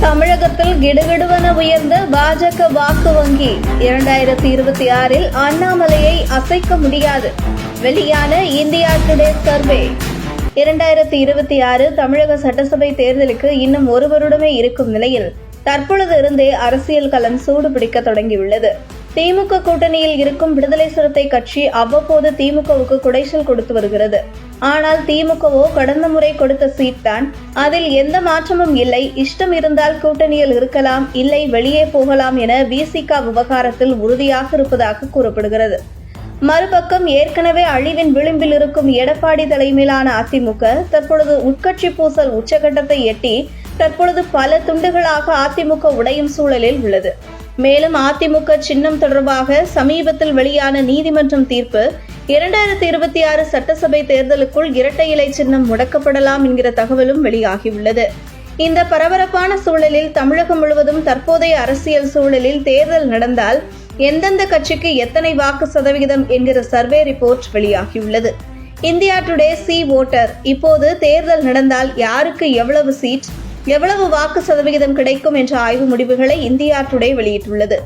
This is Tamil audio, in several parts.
தமிழகத்தில் கிடுகிடுவென உயர்ந்த பாஜக வாக்கு வங்கி 2026 அண்ணாமலையை அசைக்க முடியாது. வெளியான இந்தியா டுடே சர்வே. 2026 தமிழக சட்டசபை தேர்தலுக்கு இன்னும் ஒரு வருடமே இருக்கும் நிலையில் தற்பொழுது இருந்தே அரசியல் களம் சூடு பிடிக்க தொடங்கியுள்ளது. திமுக கூட்டணியில் இருக்கும் விடுதலை சிறுத்தை கட்சி அவ்வப்போது திமுகவுக்கு குடைச்சல் கொடுத்து வருகிறது. ஆனால் திமுகவோ கடந்த முறை கொடுத்த சீட் தான், அதில் எந்த மாற்றமும் இல்லை, இஷ்டம் இருந்தால் கூட்டணியில் இருக்கலாம், இல்லை வெளியே போகலாம் என விசிக விவகாரத்தில் உறுதியாக இருப்பதாக கூறப்படுகிறது. மறுபக்கம் ஏற்கனவே அழிவின் விளிம்பில் இருக்கும் எடப்பாடி தலைமையிலான அதிமுக தற்பொழுது உட்கட்சி பூசல் உச்சகட்டத்தை எட்டி தற்பொழுது பல துண்டுகளாக அதிமுக உடையும் சூழலில் உள்ளது. மேலும் அதிமுக சின்னம் தொடர்பாக சமீபத்தில் வெளியான நீதிமன்றம் தீர்ப்பு 2026 சட்டசபை தேர்தலுக்குள் இரட்டை இலை சின்னம் முடக்கப்படலாம் என்கிற தகவலும் வெளியாகியுள்ளது. இந்த பரபரப்பான சூழலில் தமிழகம் முழுவதும் தற்போதைய அரசியல் சூழலில் தேர்தல் நடந்தால் எந்தெந்த கட்சிக்கு எத்தனை வாக்கு சதவிகிதம் என்கிற சர்வே ரிப்போர்ட் வெளியாகியுள்ளது. இந்தியா டுடே சி ஓட்டர் இப்போது தேர்தல் நடந்தால் யாருக்கு எவ்வளவு சீட், எவ்வளவு வாக்கு சதவிகிதம் கிடைக்கும் என்ற ஆய்வு முடிவுகளை இந்தியா டுடே வெளியிட்டுள்ளது.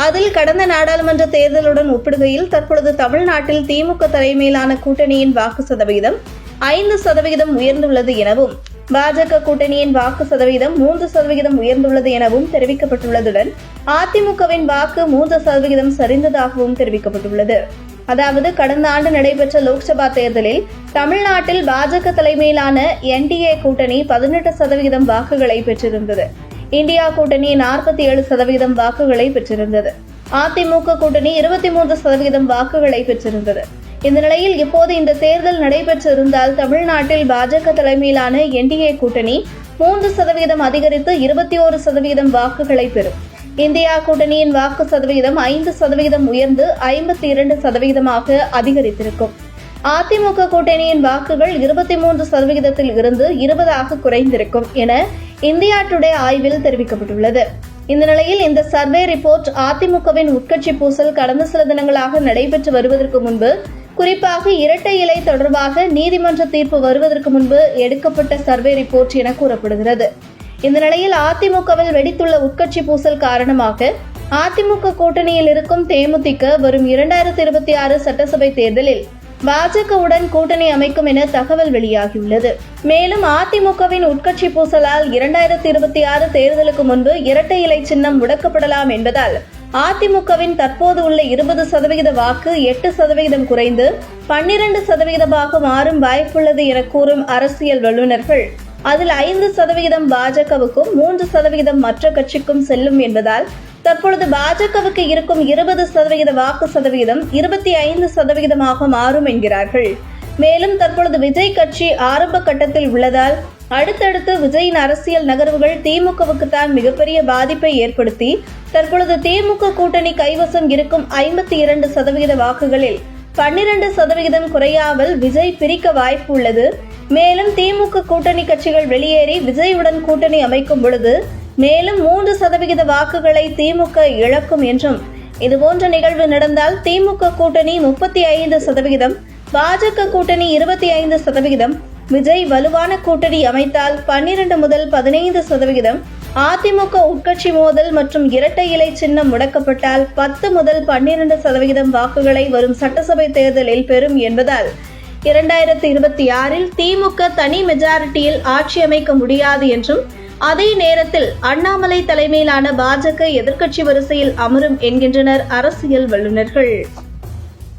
அதில் கடந்த நாடாளுமன்ற தேர்தலுடன் ஒப்பிடுகையில் தற்பொழுது தமிழ்நாட்டில் திமுக தலைமையிலான கூட்டணியின் வாக்கு சதவிகிதம் 5% உயர்ந்துள்ளது எனவும், பாஜக கூட்டணியின் வாக்கு சதவீதம் 3% உயர்ந்துள்ளது எனவும் தெரிவிக்கப்பட்டுள்ளதுடன் அதிமுகவின் வாக்கு 3% சரிந்ததாகவும் தெரிவிக்கப்பட்டுள்ளது. அதாவது கடந்த ஆண்டு நடைபெற்ற லோக்சபா தேர்தலில் தமிழ்நாட்டில் பாஜக தலைமையிலான என்டிஏ கூட்டணி 18% வாக்குகளை பெற்றிருந்தது. இந்தியா கூட்டணி 47% வாக்குகளை பெற்றிருந்தது. அதிமுக கூட்டணி 23% வாக்குகளை பெற்றிருந்தது. இந்த நிலையில் இப்போது இந்த தேர்தல் நடைபெற்றிருந்தால் தமிழ்நாட்டில் பாஜக தலைமையிலான என்டிஏ கூட்டணி 3% அதிகரித்து 21% வாக்குகளை பெறும். இந்தியா கூட்டணியின் வாக்கு சதவிகிதம் 5% உயர்ந்து 52% அதிகரித்திருக்கும். அதிமுக கூட்டணியின் வாக்குகள் 23% இருந்து 20% குறைந்திருக்கும் என இந்தியா டுடே ஆய்வில் தெரிவிக்கப்பட்டுள்ளது. இந்த நிலையில் இந்த சர்வே ரிப்போர்ட் அதிமுகவின் உட்கட்சி பூசல் கடந்த சில தினங்களாக நடைபெற்று வருவதற்கு முன்பு, குறிப்பாக இரட்டை இலை தொடர்பாக நீதிமன்ற தீர்ப்பு வருவதற்கு முன்பு எடுக்கப்பட்ட சர்வே ரிப்போர்ட் என கூறப்படுகிறது. இந்த நிலையில் அதிமுகவில் வெடித்துள்ள உட்கட்சி பூசல் காரணமாக அதிமுக கூட்டணியில் இருக்கும் தேமுதிக வரும் 2026 சட்டசபை தேர்தலில் பாஜகவுடன் கூட்டணி அமைக்கும் என தகவல் வெளியாகியுள்ளது. மேலும் அதிமுகவின் உட்கட்சி பூசலால் 2026 தேர்தலுக்கு முன்பு இரட்டை இலை சின்னம் முடக்கப்படலாம் என்பதால் அதிமுகவின் தற்போது உள்ள 20% வாக்கு 8% குறைந்து 12% மாறும் வாய்ப்புள்ளது என கூறும் அரசியல் வல்லுநர்கள், அதில் 5% பாஜகவுக்கும் 3% மற்ற கட்சிக்கும் செல்லும் என்பதால் தற்பொழுது பாஜகவுக்கு இருக்கும் 20% வாக்கு சதவீதம் 25% மாறும் என்கிறார்கள். மேலும் தற்பொழுது விஜய் கட்சி ஆரம்ப கட்டத்தில் உள்ளதால் அடுத்தடுத்து விஜயின் அரசியல் நகர்வுகள் திமுகவுக்கு தான் மிகப்பெரிய பாதிப்பை ஏற்படுத்தி தற்பொழுது திமுக கூட்டணி கைவசம் இருக்கும் 52% வாக்குகளில் 12% குறையாமல் விஜய் பிரிக்க வாய்ப்பு உள்ளது. மேலும் திமுக கூட்டணி கட்சிகள் வெளியேறி விஜயுடன் கூட்டணி அமைக்கும் பொழுது மேலும் 3% வாக்குகளை திமுக இழக்கும் என்றும், இதுபோன்ற நிகழ்வு நடந்தால் திமுக கூட்டணி 35%, பாஜக கூட்டணி 25%, விஜய் வலுவான கூட்டணி அமைத்தால் 12 முதல் 15%, அதிமுக உட்கட்சி மோதல் மற்றும் இரட்டை இலை சின்னம் முடக்கப்பட்டால் 10 முதல் 12% வாக்குகளை வரும் சட்டசபை தேர்தலில் பெறும் என்பதால் 2026 திமுக தனி மெஜாரிட்டியில் ஆட்சி அமைக்க முடியாது என்றும், அதே நேரத்தில் அண்ணாமலை தலைமையிலான பாஜக எதிர்க்கட்சி வரிசையில் அமரும் என்கின்றனர் அரசியல் வல்லுநர்கள்.